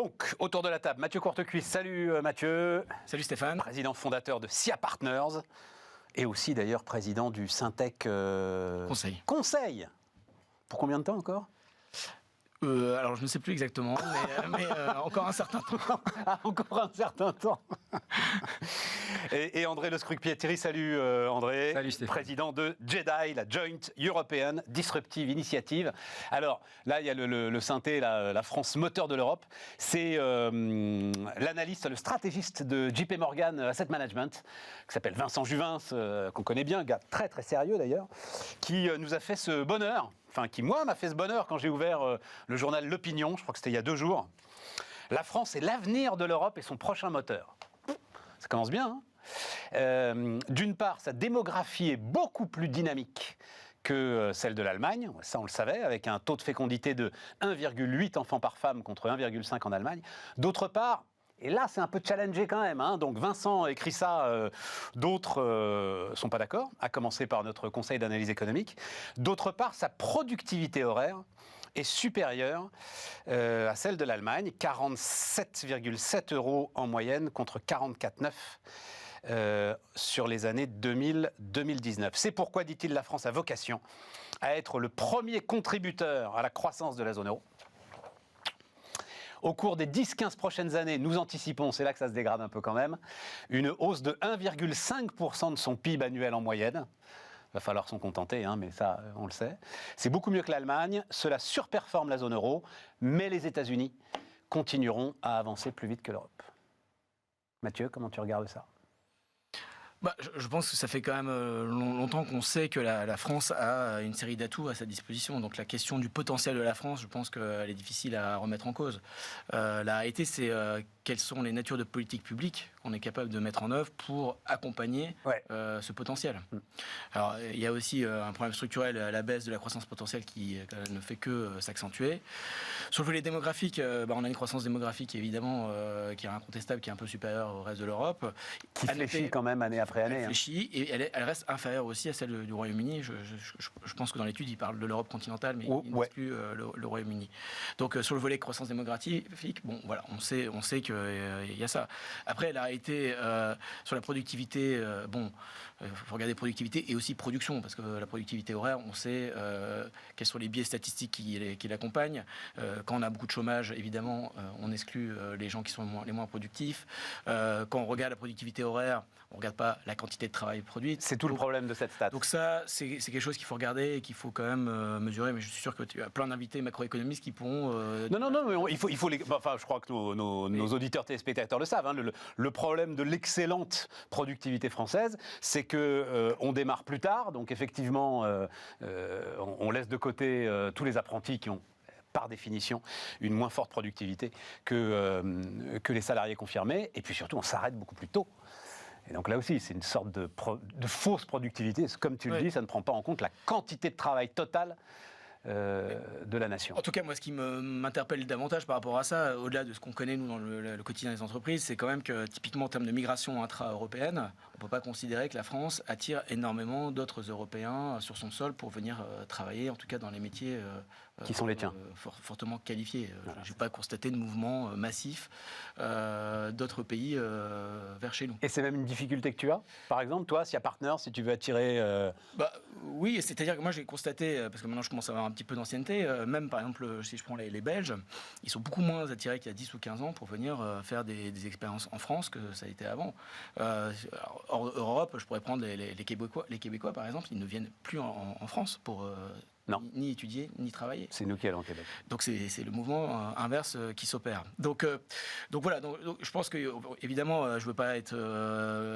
Donc, autour de la table, Mathieu Courtecuisse. Salut Mathieu. Salut Stéphane. Président fondateur de SIA Partners et aussi d'ailleurs président du Syntec Conseil. Pour combien de temps encore ? Alors je ne sais plus exactement, mais encore un certain temps. Ah, encore un certain temps. Et André Le Scruc-Pietri, salut André. Salut Stéphane. Président de JEDI, la Joint European Disruptive Initiative. Alors là, il y a le synthé, la France moteur de l'Europe. C'est l'analyste, le stratégiste de JP Morgan Asset Management, qui s'appelle Vincent Juvin, qu'on connaît bien, un gars très très sérieux d'ailleurs, qui nous a fait ce bonheur. Enfin, qui, moi, m'a fait ce bonheur quand j'ai ouvert le journal L'Opinion, je crois que c'était il y a 2 jours. La France est l'avenir de l'Europe et son prochain moteur. Ça commence bien, hein ? D'une part, sa démographie est beaucoup plus dynamique que celle de l'Allemagne, ça on le savait, avec un taux de fécondité de 1,8 enfants par femme contre 1,5 en Allemagne. D'autre part, et là, c'est un peu challengé quand même, hein. Donc Vincent écrit ça, d'autres sont pas d'accord, à commencer par notre conseil d'analyse économique. D'autre part, sa productivité horaire est supérieure à celle de l'Allemagne, 47,7 € en moyenne contre 44,9 sur les années 2000-2019. C'est pourquoi, dit-il, la France a vocation à être le premier contributeur à la croissance de la zone euro. Au cours des 10-15 prochaines années, nous anticipons, c'est là que ça se dégrade un peu quand même, une hausse de 1,5% de son PIB annuel en moyenne. Il va falloir s'en contenter, hein, mais ça, on le sait. C'est beaucoup mieux que l'Allemagne, cela surperforme la zone euro, mais les États-Unis continueront à avancer plus vite que l'Europe. Mathieu, comment tu regardes ça ? Je pense que ça fait quand même longtemps qu'on sait que la France a une série d'atouts à sa disposition. Donc la question du potentiel de la France, je pense qu'elle est difficile à remettre en cause. La réalité, c'est quelles sont les natures de politiques publiques qu'on est capable de mettre en œuvre pour accompagner ce potentiel. Alors, il y a aussi un problème structurel à la baisse de la croissance potentielle qui ne fait que s'accentuer. Sur le volet démographique, on a une croissance démographique évidemment qui est incontestable, qui est un peu supérieure au reste de l'Europe. Qui fléchit quand même année après année. Elle fléchit, et elle reste inférieure aussi à celle du Royaume-Uni. Je pense que dans l'étude, il parle de l'Europe continentale, mais il n'exclut le Royaume-Uni. Donc sur le volet croissance démographique, on sait qu'il y a ça. Après, la réalité sur la productivité, il faut regarder productivité et aussi production, parce que la productivité horaire, on sait quels sont les biais statistiques qui l'accompagnent. Quand on a beaucoup de chômage, évidemment, on exclut les gens qui sont les moins productifs. Quand on regarde la productivité horaire, on ne regarde pas la quantité de travail produite. C'est tout le problème de cette stat. Donc ça, c'est quelque chose qu'il faut regarder et qu'il faut quand même mesurer. Mais je suis sûr que tu as plein d'invités macroéconomistes qui pourront... Non, mais il faut les... Enfin, je crois que nos auditeurs téléspectateurs le savent. Hein, le problème de l'excellente productivité française, c'est que on démarre plus tard. Donc effectivement, on laisse de côté tous les apprentis qui ont par définition, une moins forte productivité que les salariés confirmés. Et puis surtout, on s'arrête beaucoup plus tôt. Et donc là aussi, c'est une sorte de fausse productivité. Comme tu le dis, ça ne prend pas en compte la quantité de travail totale de la nation. En tout cas, moi, ce qui m'interpelle davantage par rapport à ça, au-delà de ce qu'on connaît, nous, dans le quotidien des entreprises, c'est quand même que, typiquement, en termes de migration intra-européenne, on ne peut pas considérer que la France attire énormément d'autres Européens sur son sol pour venir travailler, en tout cas dans les métiers qui sont les tiens, fortement qualifiés. Voilà, je n'ai pas constaté de mouvement massif d'autres pays vers chez nous. Et c'est même une difficulté que tu as ? Par exemple, toi, SIA Partners, si tu veux attirer... Oui, c'est-à-dire que moi, j'ai constaté, parce que maintenant, je commence à avoir un petit peu d'ancienneté, même, par exemple, si je prends les Belges, ils sont beaucoup moins attirés qu'il y a 10 ou 15 ans pour venir faire des expériences en France que ça a été avant. Hors Europe, je pourrais prendre les Québécois, par exemple, ils ne viennent plus en France pour... ni étudier, ni travailler. C'est nous qui allons au Québec. Donc c'est le mouvement inverse qui s'opère. Donc voilà, donc je pense que, évidemment, je ne veux pas être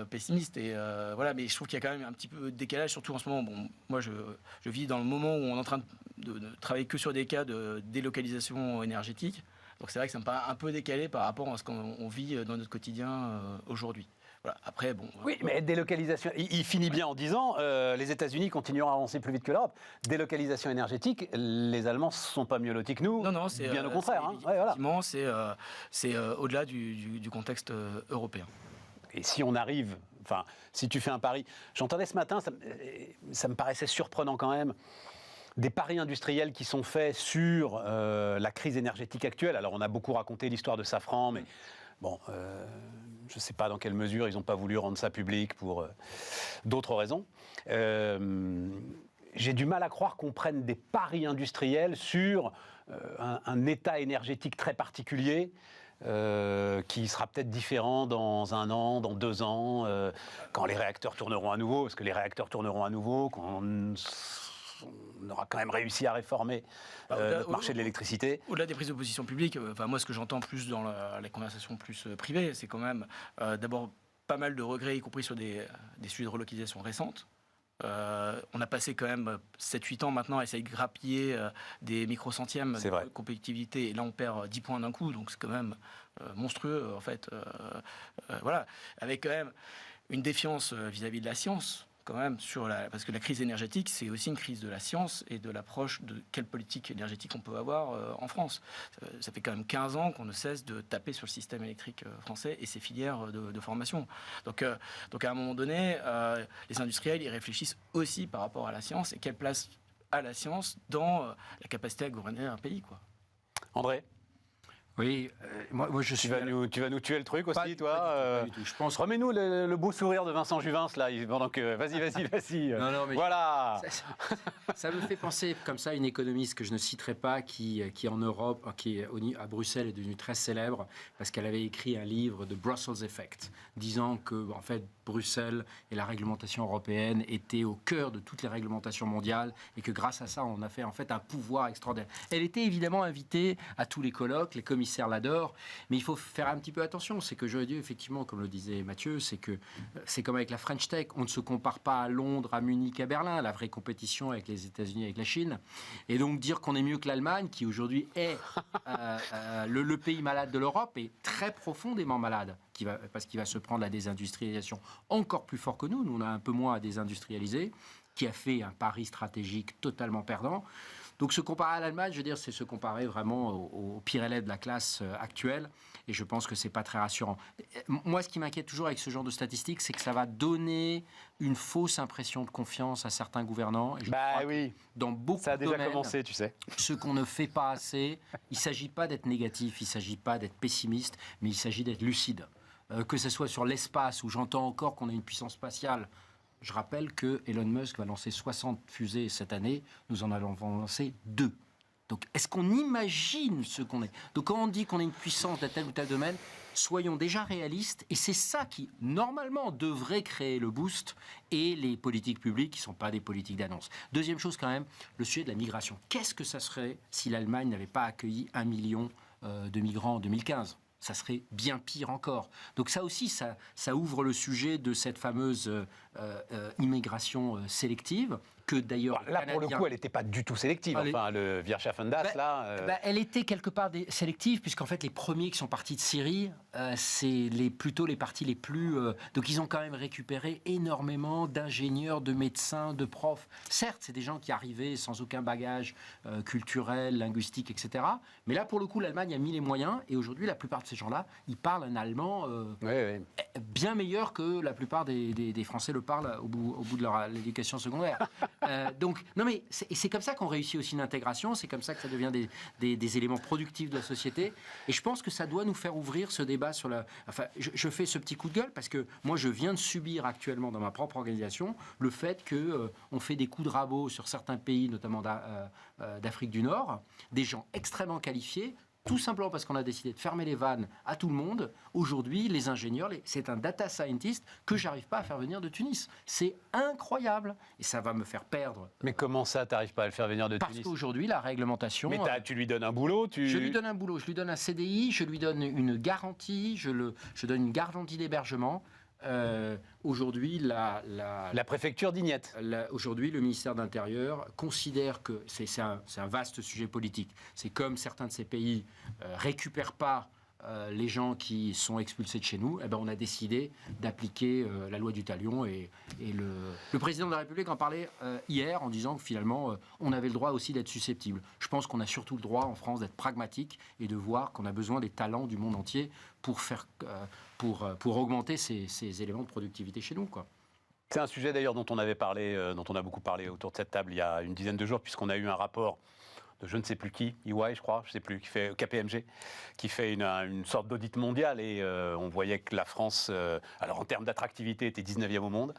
pessimiste, mais je trouve qu'il y a quand même un petit peu de décalage, surtout en ce moment. Bon, moi, je vis dans le moment où on est en train de travailler que sur des cas de délocalisation énergétique. Donc c'est vrai que ça me paraît un peu décalé par rapport à ce qu'on vit dans notre quotidien aujourd'hui. Voilà. Après, oui, mais délocalisation, il finit bien en disant les États-Unis continueront à avancer plus vite que l'Europe. Délocalisation énergétique, les Allemands ne sont pas mieux lotis que nous. Non, c'est bien au contraire. Effectivement, c'est au-delà du contexte européen. Et si on arrive, si tu fais un pari, j'entendais ce matin, ça me paraissait surprenant quand même. des paris industriels qui sont faits sur la crise énergétique actuelle. Alors, on a beaucoup raconté l'histoire de Safran, mais bon, je ne sais pas dans quelle mesure ils n'ont pas voulu rendre ça public pour d'autres raisons. J'ai du mal à croire qu'on prenne des paris industriels sur un état énergétique très particulier. Qui sera peut-être différent dans 1 an, dans 2 ans, quand les réacteurs tourneront à nouveau, parce que les réacteurs tourneront à nouveau, quand on aura quand même réussi à réformer notre marché de l'électricité. Au-delà des prises de position publiques, moi ce que j'entends plus dans les conversations plus privées, c'est quand même d'abord pas mal de regrets, y compris sur des sujets de relocalisation récentes. On a passé quand même 7-8 ans maintenant à essayer de grappiller des microcentièmes de compétitivité, et là on perd 10 points d'un coup, donc c'est quand même monstrueux en fait. Voilà, avec quand même une défiance vis-à-vis de la science. Quand même, parce que la crise énergétique, c'est aussi une crise de la science et de l'approche de quelle politique énergétique on peut avoir en France. Ça fait quand même 15 ans qu'on ne cesse de taper sur le système électrique français et ses filières de formation. Donc à un moment donné, les industriels, ils réfléchissent aussi par rapport à la science et quelle place a la science dans la capacité à gouverner un pays, quoi. André ? Oui, moi je suis. Tu vas nous tuer le truc aussi, toi. Pas du tout. Je pense. Remets-nous le beau sourire de Vincent Juvin, là, pendant que. Vas-y. Non, mais voilà. Ça me fait penser comme ça à une économiste que je ne citerai pas, qui en Europe, qui à Bruxelles est devenue très célèbre parce qu'elle avait écrit un livre de Brussels Effect, disant que en fait Bruxelles et la réglementation européenne étaient au cœur de toutes les réglementations mondiales et que grâce à ça on a fait en fait un pouvoir extraordinaire. Elle était évidemment invitée à tous les colloques, les commissaires l'adorent, mais il faut faire un petit peu attention. C'est que j'aurais dit effectivement, comme le disait Mathieu, c'est que c'est comme avec la French Tech, on ne se compare pas à Londres, à Munich, à Berlin. La vraie compétition avec les États-Unis, avec la Chine, et donc dire qu'on est mieux que l'Allemagne, qui aujourd'hui est le pays malade de l'Europe, est très profondément malade. Parce qu'il va se prendre la désindustrialisation encore plus fort que nous. Nous, on a un peu moins à désindustrialiser, qui a fait un pari stratégique totalement perdant. Donc se comparer à l'Allemagne, je veux dire, c'est se comparer vraiment au pire élève de la classe actuelle. Et je pense que c'est pas très rassurant. Moi, ce qui m'inquiète toujours avec ce genre de statistiques, c'est que ça va donner une fausse impression de confiance à certains gouvernants. Et je crois que dans beaucoup ça a déjà domaines, commencé, tu sais. Ce qu'on ne fait pas assez, il ne s'agit pas d'être négatif, il ne s'agit pas d'être pessimiste, mais il s'agit d'être lucide. Que ce soit sur l'espace, où j'entends encore qu'on a une puissance spatiale. Je rappelle que Elon Musk va lancer 60 fusées cette année. Nous en allons lancer 2. Donc, est-ce qu'on imagine ce qu'on est ? Donc, quand on dit qu'on a une puissance de tel ou tel domaine, soyons déjà réalistes. Et c'est ça qui, normalement, devrait créer le boost et les politiques publiques qui ne sont pas des politiques d'annonce. Deuxième chose, quand même, le sujet de la migration. Qu'est-ce que ça serait si l'Allemagne n'avait pas accueilli 1 million de migrants en 2015 ? Ça serait bien pire encore. Donc ça aussi, ça ouvre le sujet de cette fameuse immigration sélective, que d'ailleurs... Là, pour le coup, elle n'était pas du tout sélective. Enfin, le Wirtschaftendas, là... elle était quelque part sélective, puisqu'en fait, les premiers qui sont partis de Syrie, c'est plutôt les partis les plus... donc ils ont quand même récupéré énormément d'ingénieurs, de médecins, de profs. Certes, c'est des gens qui arrivaient sans aucun bagage culturel, linguistique, etc. Mais là, pour le coup, l'Allemagne a mis les moyens, et aujourd'hui, la plupart de ces gens-là, ils parlent un allemand bien meilleur que la plupart des Français le parlent au bout de leur éducation secondaire. Donc, non mais c'est comme ça qu'on réussit aussi l'intégration, c'est comme ça que ça devient des éléments productifs de la société. Et je pense que ça doit nous faire ouvrir ce débat sur la... Enfin, je fais ce petit coup de gueule parce que moi, je viens de subir actuellement dans ma propre organisation le fait qu'on fait des coups de rabot sur certains pays, notamment d'Afrique du Nord, des gens extrêmement qualifiés, tout simplement parce qu'on a décidé de fermer les vannes à tout le monde. Aujourd'hui, les ingénieurs, c'est un data scientist que j'arrive pas à faire venir de Tunis. C'est incroyable. Et ça va me faire perdre. Mais comment ça, tu n'arrives pas à le faire venir de Tunis ? Parce qu'aujourd'hui, la réglementation... Mais tu lui donnes un boulot Je lui donne un boulot, je lui donne un CDI, je lui donne une garantie, je donne une garantie d'hébergement. Aujourd'hui, la préfecture d'Ignette. Aujourd'hui, le ministère de l'Intérieur considère que c'est un vaste sujet politique. C'est comme certains de ces pays récupèrent pas les gens qui sont expulsés de chez nous, on a décidé d'appliquer la loi du talion et le président de la République en parlait hier en disant que finalement on avait le droit aussi d'être susceptible. Je pense qu'on a surtout le droit en France d'être pragmatique et de voir qu'on a besoin des talents du monde entier pour augmenter ces éléments de productivité chez nous, quoi. C'est un sujet d'ailleurs dont on avait parlé, dont on a beaucoup parlé autour de cette table il y a une dizaine de jours, puisqu'on a eu un rapport de je ne sais plus qui, EY je crois, je ne sais plus, qui fait KPMG, qui fait une sorte d'audit mondial, et on voyait que la France, alors en termes d'attractivité, était 19e au monde.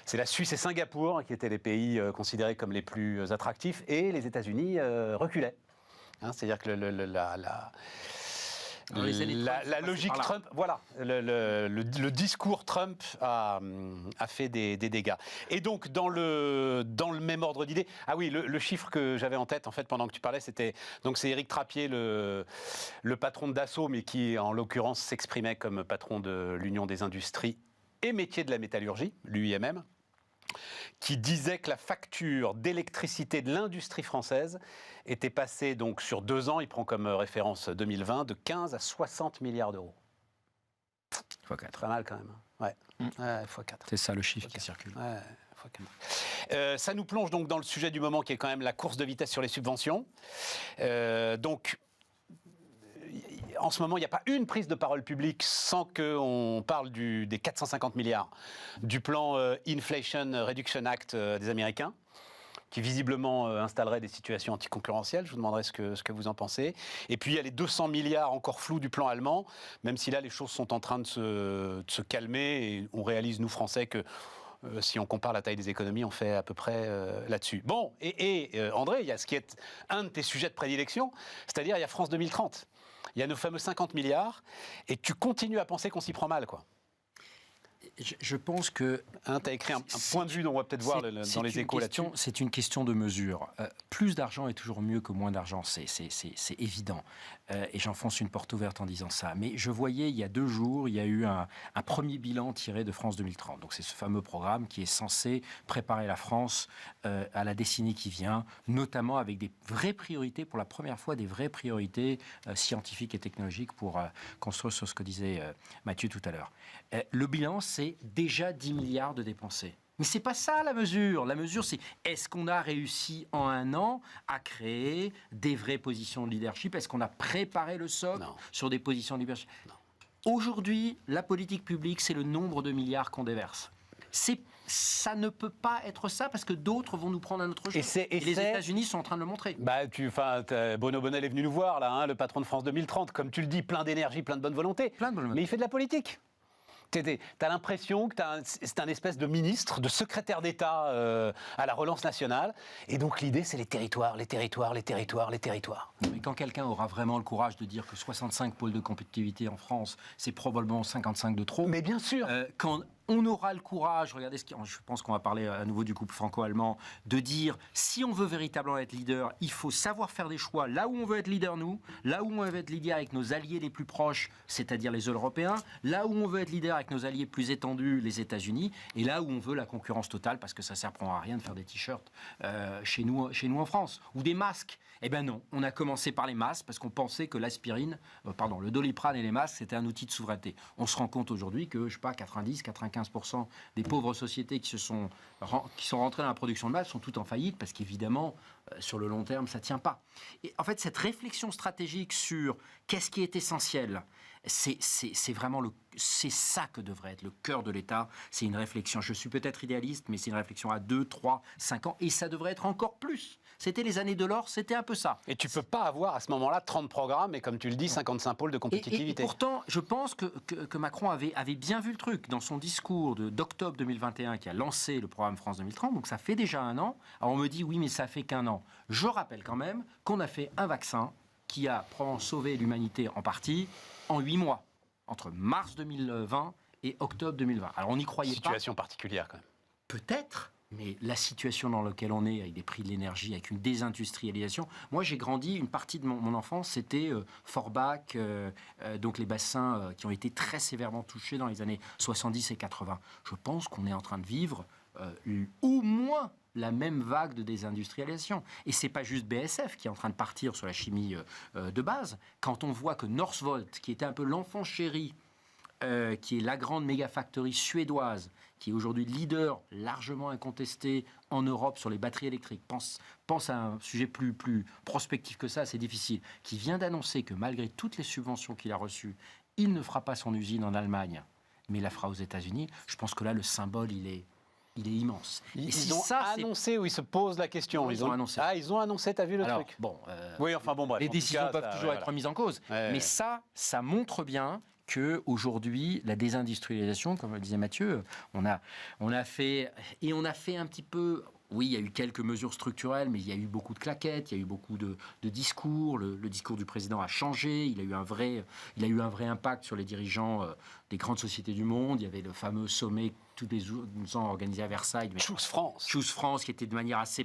C'est la Suisse et Singapour qui étaient les pays considérés comme les plus attractifs, et les États-Unis reculaient. Hein, c'est-à-dire que la logique Trump, voilà, le discours Trump a fait des dégâts. Et donc, dans le même ordre d'idée, ah oui, le chiffre que j'avais en tête, en fait, pendant que tu parlais, c'est Éric Trappier, le patron de Dassault, mais qui, en l'occurrence, s'exprimait comme patron de l'Union des industries et métiers de la métallurgie, l'UIMM, qui disait que la facture d'électricité de l'industrie française était passée donc sur 2 ans, il prend comme référence 2020, de 15 à 60 milliards d'euros. x4. Pas mal quand même. Ouais. x4. C'est ça le chiffre qui circule. Ouais. Ça nous plonge donc dans le sujet du moment qui est quand même la course de vitesse sur les subventions. Donc, en ce moment, il n'y a pas une prise de parole publique sans qu'on parle des 450 milliards du plan Inflation Reduction Act des Américains, qui visiblement installerait des situations anticoncurrentielles. Je vous demanderai ce que vous en pensez. Et puis il y a les 200 milliards encore flous du plan allemand, même si là les choses sont en train de se calmer, et on réalise, nous Français, que si on compare la taille des économies, on fait à peu près là-dessus. Bon, et André, il y a ce qui est un de tes sujets de prédilection, c'est-à-dire il y a France 2030. Il y a nos fameux 50 milliards, et tu continues à penser qu'on s'y prend mal, quoi. Je pense que... tu as écrit un point de vue dont on va peut-être voir dans les échos là-dessus. C'est une question de mesure. Plus d'argent est toujours mieux que moins d'argent, c'est évident. Et j'enfonce une porte ouverte en disant ça. Mais je voyais, il y a 2 jours, il y a eu un premier bilan tiré de France 2030. Donc c'est ce fameux programme qui est censé préparer la France à la décennie qui vient, notamment avec des vraies priorités, pour la première fois, des vraies priorités scientifiques et technologiques pour construire sur ce que disait Mathieu tout à l'heure. Le bilan, c'est déjà 10 milliards de dépensés. Mais c'est pas ça la mesure. La mesure, c'est est-ce qu'on a réussi en 1 an à créer des vraies positions de leadership? Est-ce qu'on a préparé le socle sur des positions de leadership? Aujourd'hui, la politique publique, c'est le nombre de milliards qu'on déverse. Ça ne peut pas être ça, parce que d'autres vont nous prendre à notre jeu. Et les États-Unis sont en train de le montrer. Bruno Bonnell est venu nous voir, là, hein, le patron de France 2030, comme tu le dis, plein d'énergie, plein de bonne volonté. Mais il fait de la politique. T'as l'impression que c'est un espèce de ministre, de secrétaire d'État à la relance nationale. Et donc l'idée, c'est les territoires, les territoires, les territoires, les territoires. Mais quand quelqu'un aura vraiment le courage de dire que 65 pôles de compétitivité en France, c'est probablement 55 de trop. Mais bien sûr. Quand on aura le courage, regardez je pense qu'on va parler à nouveau du couple franco-allemand, de dire si on veut véritablement être leader, il faut savoir faire des choix là où on veut être leader nous, là où on veut être leader avec nos alliés les plus proches, c'est-à-dire les Européens, là où on veut être leader avec nos alliés plus étendus, les États-Unis, et là où on veut la concurrence totale, parce que ça ne sert à rien de faire des t-shirts chez nous en France, ou des masques. Eh bien non, on a commencé par les masques parce qu'on pensait que le Doliprane et les masques, c'était un outil de souveraineté. On se rend compte aujourd'hui que, 90-95% des pauvres sociétés qui sont rentrées dans la production de masques sont toutes en faillite parce qu'évidemment, sur le long terme, ça ne tient pas. Et en fait, cette réflexion stratégique sur qu'est-ce qui est essentiel, c'est ça que devrait être le cœur de l'État. C'est une réflexion, je suis peut-être idéaliste, mais c'est une réflexion à 2, 3, 5 ans, et ça devrait être encore plus. C'était les années de l'or, c'était un peu ça. Et tu ne peux pas avoir à ce moment-là 30 programmes et, comme tu le dis, 55 pôles de compétitivité. Et pourtant, je pense que Macron avait bien vu le truc. Dans son discours d'octobre 2021 qui a lancé le programme France 2030, donc ça fait déjà 1 an. Alors on me dit oui, mais ça fait qu'1 an. Je rappelle quand même qu'on a fait un vaccin qui a probablement sauvé l'humanité en partie en 8 mois, entre mars 2020 et octobre 2020. Alors on n'y croyait pas. Situation particulière quand même. Peut-être. Mais la situation dans laquelle on est, avec des prix de l'énergie, avec une désindustrialisation... Moi, j'ai grandi, une partie de mon enfance, c'était Forbach, donc les bassins qui ont été très sévèrement touchés dans les années 70 et 80. Je pense qu'on est en train de vivre au moins la même vague de désindustrialisation. Et c'est pas juste BASF qui est en train de partir sur la chimie de base. Quand on voit que Northvolt, qui était un peu l'enfant chéri, qui est la grande méga-factory suédoise, qui est aujourd'hui leader largement incontesté en Europe sur les batteries électriques, pense à un sujet plus prospectif que ça, c'est difficile, qui vient d'annoncer que malgré toutes les subventions qu'il a reçues, il ne fera pas son usine en Allemagne, mais il la fera aux États-Unis. Je pense que là, le symbole, il est il est immense. Ils ont annoncé ou ils se posent la question. Ils ont annoncé. Ah, ils ont annoncé, t'as vu le truc? Bon, oui, enfin bon, bref. les décisions peuvent toujours être remises en cause. Mais ça montre bien qu'aujourd'hui, la désindustrialisation, comme le disait Mathieu, on a fait un petit peu... Oui, il y a eu quelques mesures structurelles, mais il y a eu beaucoup de claquettes, il y a eu beaucoup de discours. Le discours du président a changé, il a eu un vrai impact sur les dirigeants des grandes sociétés du monde. Il y avait le fameux sommet tous les ans organisé à Versailles. Choose France. Choose France, qui était de manière assez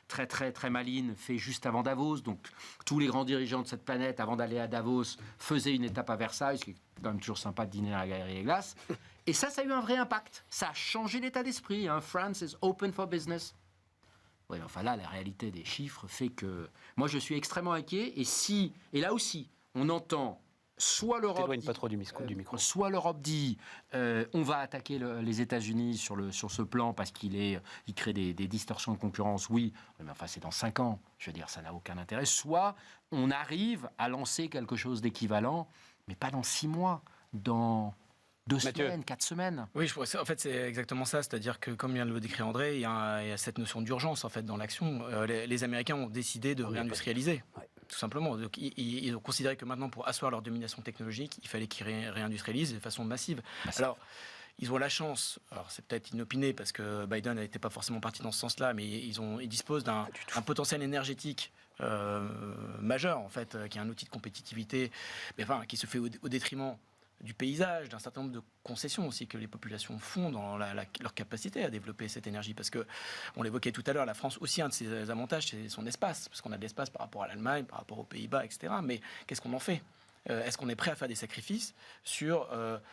très, très, très maligne, fait juste avant Davos. Donc, tous les grands dirigeants de cette planète, avant d'aller à Davos, faisaient une étape à Versailly, ce qui est quand même toujours sympa de dîner à la Galerie des Glaces. Et ça a eu un vrai impact. Ça a changé l'état d'esprit. France is open for business. Oui, enfin là, la réalité des chiffres fait que... Moi, je suis extrêmement inquiet. Et là aussi, on entend soit l'Europe... T'éloigne pas trop du micro. Soit l'Europe dit on va attaquer les États-Unis sur ce plan parce il crée des distorsions de concurrence. Oui, mais enfin, c'est dans 5 ans. Je veux dire, ça n'a aucun intérêt. Soit on arrive à lancer quelque chose d'équivalent, mais pas dans 6 mois, dans... 2 semaines, 4 semaines. Oui, en fait, c'est exactement ça. C'est-à-dire que, comme vient de le décrire André, il y a cette notion d'urgence en fait, dans l'action. Les Américains ont décidé de réindustrialiser, tout simplement. Donc, ils ont considéré que maintenant, pour asseoir leur domination technologique, il fallait qu'ils réindustrialisent de façon massive. Alors, ils ont la chance, alors c'est peut-être inopiné parce que Biden n'était pas forcément parti dans ce sens-là, mais ils disposent d'un potentiel énergétique majeur, en fait, qui est un outil de compétitivité, mais enfin, qui se fait au détriment du paysage, d'un certain nombre de concessions aussi que les populations font dans leur capacité à développer cette énergie. Parce que, on l'évoquait tout à l'heure, la France aussi, un de ses avantages, c'est son espace. Parce qu'on a de l'espace par rapport à l'Allemagne, par rapport aux Pays-Bas, etc. Mais qu'est-ce qu'on en fait ? Est-ce qu'on est prêt à faire des sacrifices sur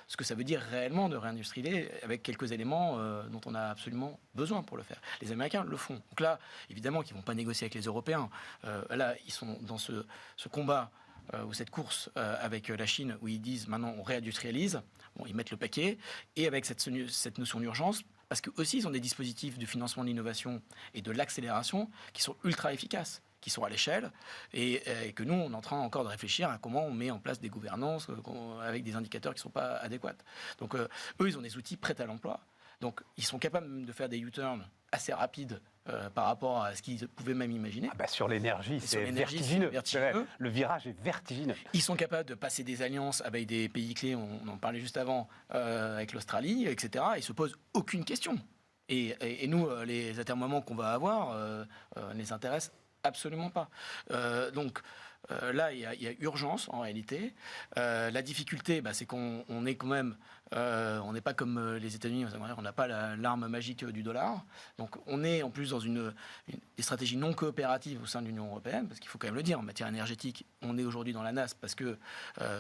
ce que ça veut dire réellement de réindustrialiser avec quelques éléments dont on a absolument besoin pour le faire? Les Américains le font. Donc là, évidemment qu'ils ne vont pas négocier avec les Européens. Là, ils sont dans ce combat ou cette course avec la Chine où ils disent maintenant on réindustrialise, bon, ils mettent le paquet, et avec cette notion d'urgence, parce qu'eux aussi ils ont des dispositifs de financement de l'innovation et de l'accélération qui sont ultra efficaces, qui sont à l'échelle, et que nous on est en train encore de réfléchir à comment on met en place des gouvernances avec des indicateurs qui ne sont pas adéquats. Donc eux ils ont des outils prêts à l'emploi, donc ils sont capables de faire des U-turns assez rapides par rapport à ce qu'ils pouvaient même imaginer. Sur l'énergie, c'est vertigineux. Le virage est vertigineux. Ils sont capables de passer des alliances avec des pays clés, on en parlait juste avant, avec l'Australie, etc. Ils ne se posent aucune question. Et nous, les atermoiements qu'on va avoir ne les intéressent absolument pas. Donc là, il y a urgence en réalité. La difficulté, c'est qu'on est quand même, on n'est pas comme les États-Unis, on n'a pas l'arme magique du dollar. Donc on est en plus dans des stratégies non coopératives au sein de l'Union européenne, parce qu'il faut quand même le dire, en matière énergétique, on est aujourd'hui dans la nasse, parce que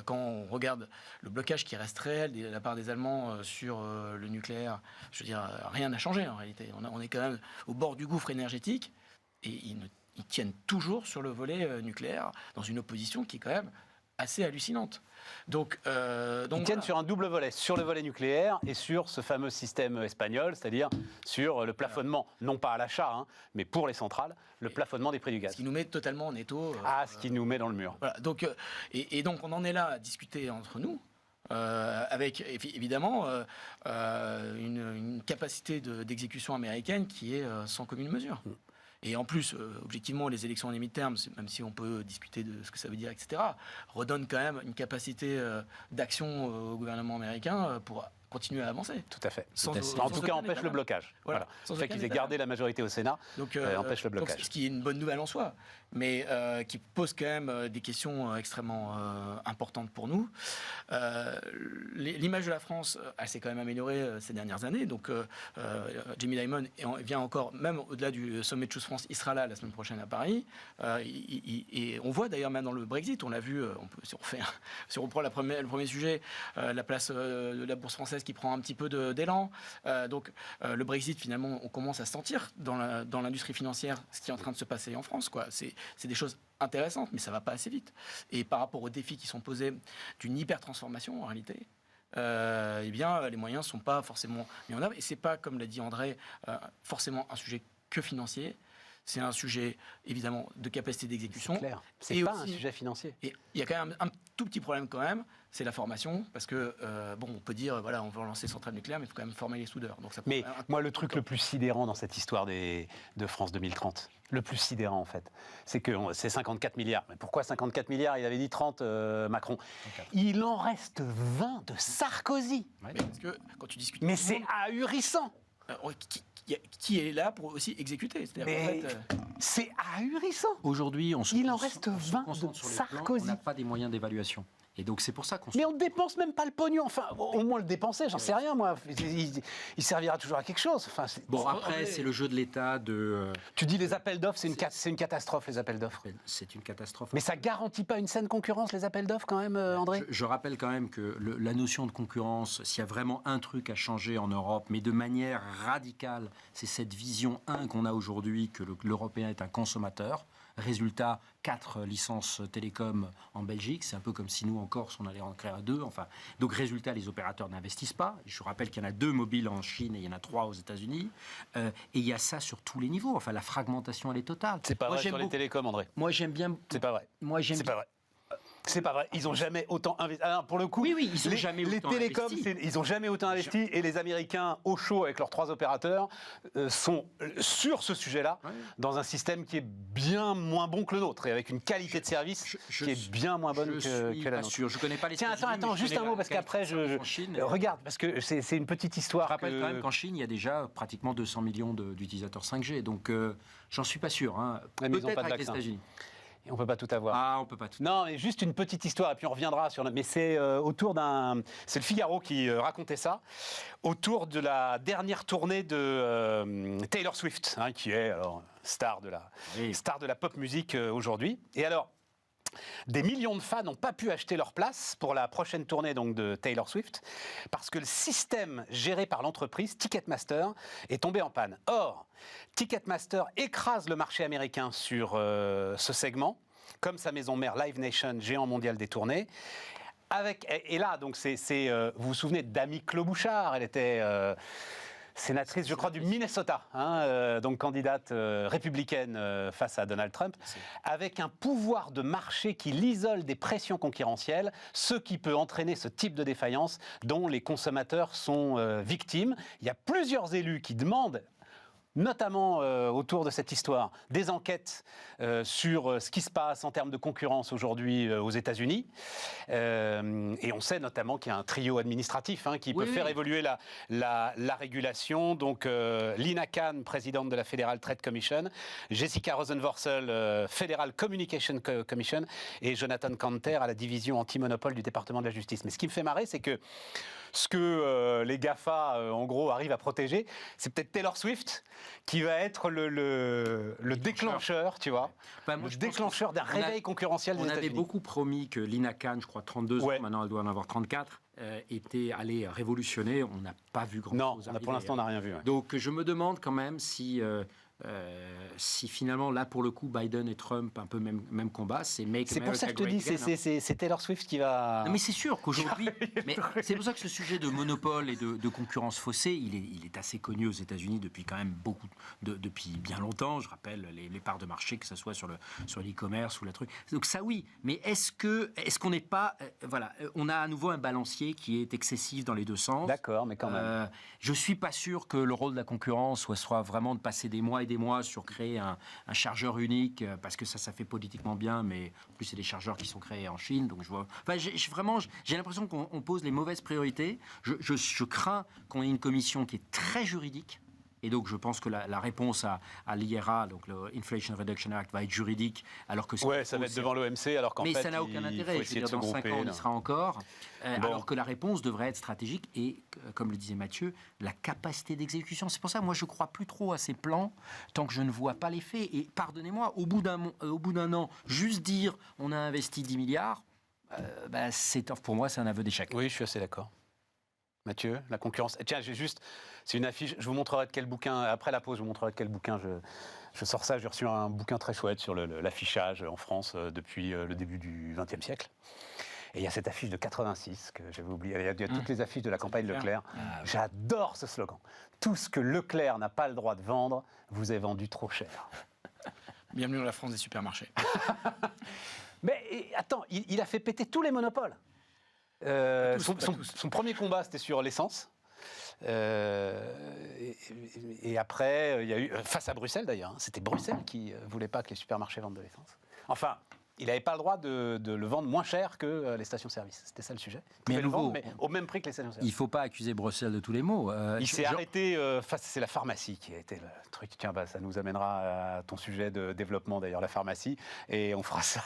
quand on regarde le blocage qui reste réel de la part des Allemands sur le nucléaire, je veux dire, rien n'a changé en réalité. On est quand même au bord du gouffre énergétique, et ils tiennent toujours sur le volet nucléaire, dans une opposition qui est quand même assez hallucinante. Donc, ils tiennent sur un double volet, sur le volet nucléaire et sur ce fameux système espagnol, c'est-à-dire sur le plafonnement, non pas à l'achat, mais pour les centrales, le plafonnement des prix du gaz. Ce qui nous met totalement en étau. Ce qui nous met dans le mur. Voilà, donc, et donc on en est là à discuter entre nous, avec évidemment une capacité d'exécution américaine qui est sans commune mesure. Et en plus, objectivement, les élections en mi-terme, même si on peut discuter de ce que ça veut dire, etc., redonnent quand même une capacité d'action au gouvernement américain pour continuer à avancer. Tout à fait. En tout cas, empêche le blocage. Voilà. Le fait qu'ils aient gardé la majorité au Sénat empêche le blocage. Ce qui est une bonne nouvelle en soi, mais qui pose quand même des questions extrêmement importantes pour nous. L'image de la France, elle s'est quand même améliorée ces dernières années. Donc, Jamie Dimon vient encore, même au-delà du sommet de Choose France, il sera là la semaine prochaine à Paris. Et on voit d'ailleurs même dans le Brexit, on l'a vu, si on reprend le premier sujet, la place de la bourse française qui prend un petit peu d'élan. Donc le Brexit, finalement, on commence à sentir dans l'industrie financière ce qui est en train de se passer en France. C'est des choses intéressantes, mais ça ne va pas assez vite. Et par rapport aux défis qui sont posés d'une hyper-transformation, en réalité, eh bien, les moyens ne sont pas forcément mis en œuvre. Et ce n'est pas, comme l'a dit André, forcément un sujet que financier. c'est un sujet évidemment de capacité d'exécution. C'est clair. C'est pas un sujet financier. Et il y a quand même un tout petit problème quand même, c'est la formation, parce que on peut dire voilà, on veut relancer centrales nucléaires, mais il faut quand même former les soudeurs. Donc ça mais moi, le truc le plus sidérant dans cette histoire de France 2030, le plus sidérant en fait, c'est que c'est 54 milliards. Mais pourquoi 54 milliards? Il avait dit 30 Macron. 54. Il en reste 20 de Sarkozy. Ouais. Mais parce que quand tu discutes, mais c'est ahurissant. Qui est là pour aussi exécuter. C'est ahurissant. Aujourd'hui, il en reste 20 de Sarkozy. On n'a pas des moyens d'évaluation. Et donc c'est pour ça qu'on... Mais on ne dépense même pas le pognon. Enfin, au moins le dépenser, j'en sais rien, moi. Il servira toujours à quelque chose. Enfin, bon, après, c'est le jeu de l'État de... Tu dis les appels d'offres, c'est une catastrophe, les appels d'offres. C'est une catastrophe. Mais ça garantit pas une saine concurrence, les appels d'offres, quand même, André? Je rappelle quand même que la notion de concurrence, s'il y a vraiment un truc à changer en Europe, mais de manière radicale, c'est cette vision, qu'on a aujourd'hui, que l'Européen est un consommateur. Résultat, 4 licences télécom en Belgique. C'est un peu comme si nous, en Corse, on allait en créer 2. Enfin, donc, résultat, les opérateurs n'investissent pas. Je rappelle qu'il y en a 2 mobiles en Chine et il y en a 3 aux États-Unis. Et il y a ça sur tous les niveaux. Enfin, la fragmentation, elle est totale. C'est pas vrai sur les télécoms, André. Moi, j'aime bien... C'est pas vrai. C'est pas vrai. C'est pas vrai. Ils ont jamais autant investi. Alors, pour le coup, oui, ils ont jamais les autant télécoms, investi. Ils ont jamais autant investi. Et les Américains, au chaud avec leurs 3 opérateurs, sont sur ce sujet-là, dans un système qui est bien moins bon que le nôtre et avec une qualité de service qui est bien moins bonne que la nôtre. Je connais pas les. Tiens, attends, juste un mot parce qu'après regarde, parce que c'est une petite histoire. Je rappelle quand même qu'en Chine, il y a déjà pratiquement 200 millions d'utilisateurs 5G, donc j'en suis pas sûr. Peut-être avec les États-Unis. Et on ne peut pas tout avoir. Ah, on peut pas tout. Non, mais juste une petite histoire, et puis on reviendra sur... Mais c'est autour d'un... C'est le Figaro qui racontait ça, autour de la dernière tournée de Taylor Swift, qui est alors star de la pop musique aujourd'hui. Et alors, des millions de fans n'ont pas pu acheter leur place pour la prochaine tournée donc, de Taylor Swift, parce que le système géré par l'entreprise Ticketmaster est tombé en panne. Or, Ticketmaster écrase le marché américain sur ce segment, comme sa maison mère Live Nation, géant mondial des tournées. Et là, donc, vous vous souvenez d'Amy Klobuchar, elle était... sénatrice, je crois, du Minnesota, donc candidate républicaine face à Donald Trump, avec un pouvoir de marché qui l'isole des pressions concurrentielles, ce qui peut entraîner ce type de défaillance dont les consommateurs sont victimes. Il y a plusieurs élus qui demandent, notamment autour de cette histoire, des enquêtes sur ce qui se passe en termes de concurrence aujourd'hui aux États-Unis. Et on sait notamment qu'il y a un trio administratif qui peut faire évoluer la régulation. Donc Lina Khan, présidente de la Federal Trade Commission, Jessica Rosenworcel, Federal Communication Commission, et Jonathan Kanter à la division anti-monopole du département de la justice. Mais ce qui me fait marrer, c'est que ce que les GAFA, en gros, arrivent à protéger, c'est peut-être Taylor Swift qui va être le déclencheur, tu vois, le déclencheur d'un réveil concurrentiel des États-Unis. On avait beaucoup promis que Lina Khan, je crois 32 ans, maintenant elle doit en avoir 34, était allée révolutionner. On n'a pas vu grand-chose. Non, pour l'instant, on n'a rien vu. Donc je me demande quand même si finalement, là, pour le coup, Biden et Trump, un peu même combat, c'est Make America Great Again. C'est pour ça que je te dis, c'est Taylor Swift qui va... Non, mais c'est sûr qu'aujourd'hui... mais c'est pour ça que ce sujet de monopole et de concurrence faussée, il est assez connu aux États-Unis depuis quand même depuis bien longtemps. Je rappelle les parts de marché, que ce soit sur l'e-commerce ou la truc. Donc ça, oui. Mais est-ce qu'on n'est pas... voilà, on a à nouveau un balancier qui est excessif dans les deux sens. D'accord, mais quand même. Je suis pas sûr que le rôle de la concurrence soit vraiment de passer des mois et des mois sur créer un chargeur unique, parce que ça fait politiquement bien, mais en plus c'est des chargeurs qui sont créés en Chine, donc je vois... Enfin, j'ai l'impression qu'on pose les mauvaises priorités. Je crains qu'on ait une commission qui est très juridique, et donc je pense que la réponse à l'IRA, donc le Inflation Reduction Act, va être juridique, alors que... Ouais, ça va être devant l'OMC, alors qu'en fait, mais ça n'a aucun intérêt. Je veux dire, dans 5 ans, on y sera encore. Alors que la réponse devrait être stratégique et, comme le disait Mathieu, la capacité d'exécution. C'est pour ça, moi, je ne crois plus trop à ces plans tant que je ne vois pas les faits. Et pardonnez-moi, au bout d'un an, juste dire on a investi 10 milliards, pour moi, c'est un aveu d'échec. Oui, je suis assez d'accord. Mathieu, la concurrence. Tiens, c'est une affiche. Je vous montrerai de quel bouquin, après la pause, je vous montrerai de quel bouquin je sors ça. J'ai reçu un bouquin très chouette sur l'affichage en France depuis le début du XXe siècle. Et il y a cette affiche de 86 que j'avais oublié. Il y a toutes les affiches de la campagne Leclerc. J'adore ce slogan. Tout ce que Leclerc n'a pas le droit de vendre, vous est vendu trop cher. Bienvenue dans la France des supermarchés. Mais attends, il a fait péter tous les monopoles. Son premier combat, c'était sur l'essence. Et après, il y a eu, face à Bruxelles d'ailleurs, c'était Bruxelles qui ne voulait pas que les supermarchés vendent de l'essence. Enfin, il n'avait pas le droit de le vendre moins cher que les stations-service. C'était ça le sujet. Mais à nouveau, mais au même prix que les stations-service. Il ne faut pas accuser Bruxelles de tous les maux. Il s'est arrêté, c'est la pharmacie qui a été le truc. Tiens, ça nous amènera à ton sujet de développement d'ailleurs, la pharmacie, et on fera ça.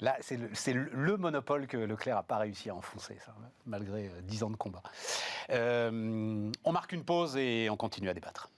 Là, c'est le monopole que Leclerc n'a pas réussi à enfoncer, ça, malgré 10 ans de combat. On marque une pause et on continue à débattre.